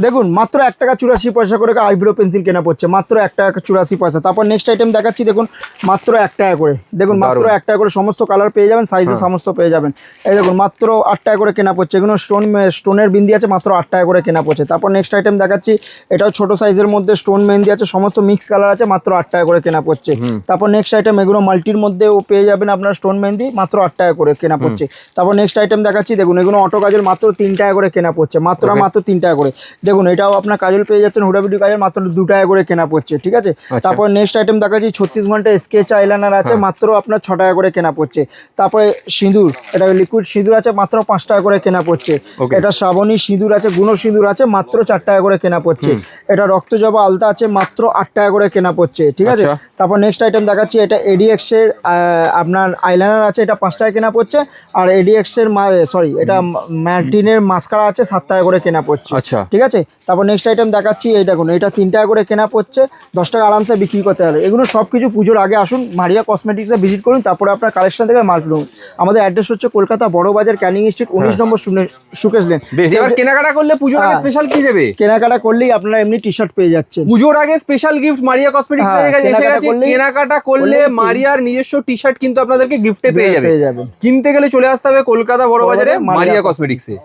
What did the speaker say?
দেখুন মাত্র 1 টাকা 84 পয়সা করে আইব্রো পেন্সিল কেনা পড়ছে, মাত্র 1 টাকা 84 পয়সা। তারপর নেক্সট আইটেম দেখাচ্ছি, দেখুন মাত্র 1 টাকা করে, দেখুন মাত্র 1 টাকা করে সমস্ত কালার পেয়ে যাবেন, সাইজে সমস্ত পেয়ে যাবেন। এই দেখুন মাত্র 8 টাকা করে কেনা পড়ছে, এগুলো স্টোনের বিন্দি আছে, মাত্র 8 টাকা করে কেনা পড়ছে। তারপর নেক্সট আইটেম দেখাচ্ছি, এটাও ছোট সাইজের মধ্যে স্টোন মেহেন্দি আছে, সমস্ত মিক্স কালার আছে, মাত্র 8 টাকা করে কেনা পড়ছে। তারপর নেক্সট আইটেম এগুলো মাল্টির মধ্যেও পেয়ে যাবেন আপনার স্টোন মেহেন্দি, মাত্র 8 টাকা করে কেনা পড়ছে। তারপর নেক্সট আইটেম দেখাচ্ছি, দেখুন এগুলো অটো কাজল, মাত্র 3 টাকা করে কেনা পড়ছে, মাত্র 3 টাকা করে। দেখুন এটাও আপনার কাজল পেয়ে যাচ্ছেন, হুডাবিডি কাজল, মাত্র 2 টাকা করে কেনা পড়ছে, ঠিক আছে। তারপর নেক্সট আইটেম দেখাচ্ছি 36 ঘন্টা স্কেচ আইলাইনার আছে, মাত্র আপনার 6 টাকা করে কেনা পড়ছে। তারপরে সিঁদুর, এটা লিকুইড সিঁদুর আছে, মাত্র 5 টাকা করে কেনা পড়ছে। এটা শ্রাবণী সিঁদুর আছে, গুণ সিঁদুর আছে, মাত্র 4 টাকা করে কেনা পড়ছে। এটা রক্তজবা আলতা আছে, মাত্র 8 টাকা করে কেনা পড়ছে, ঠিক আছে। তারপর নেক্সট আইটেম দেখাচ্ছি, এটা এডিএক্স এর আপনার আইলাইনার আছে, এটা 5 টাকা কেনা পড়ছে। আর এডিএক্স এর এটা ম্যাটিনের মাস্কারা আছে, 7 টাকা করে কেনা পড়ছে, ঠিক আছে। তারপর নেক্সট আইটেম দেখাচ্ছি, এই দেখুন এটা 3 টাকা করে কেনা পড়ছে, 10 টাকা আরামসে বিক্রি করতে পারে। এগুলো সব কিছু পুজোর আগে আসুন মারিয়া কসমেটিক্সে ভিজিট করুন, তারপরে আপনার কালেকশন থেকে মাল কিনুন। আমাদের অ্যাড্রেস হচ্ছে কলকাতা বড় বাজার, ক্যানিং স্ট্রিট, 19 নম্বর সুকেশ লেন। এবার কেনাকাটা করলে পুজোর আগে স্পেশাল কি দেবে? কেনাকাটা করলেই আপনারা এমনি টি শার্ট পেয়ে যাচ্ছেন। পুজোর আগে স্পেশাল গিফট মারিয়া কসমেটিক্স এসে গেছে। কেনাকাটা করলে মারিয়ার নিজস্ব টি শার্ট কিন্তু আপনাদেরকে গিফটে পেয়ে যাবে। কিনতে গেলে চলে আসতে হবে কলকাতা বড় বাজারে মারিয়া কসমেটিক্সে।